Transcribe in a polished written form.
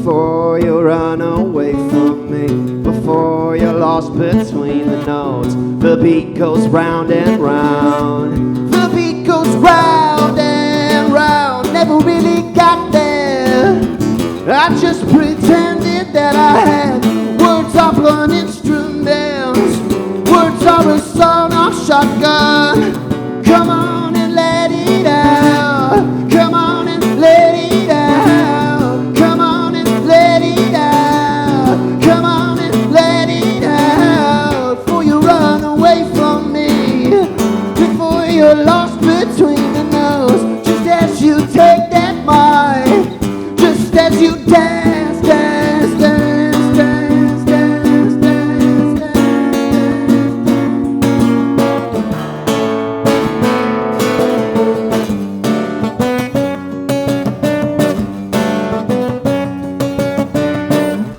before you run away from me, before you're lost between the notes. The beat goes round and round. The beat goes round and round. Never really got there. I just pretended that I had. Words are blunt instruments. Words are assault on shotgun. Come on and let it out. Come on and let it out. Come on and let it out. Come on and let it out. Before you run away from me, before you're lost between the nose. Just as you take that mind, just as you dance.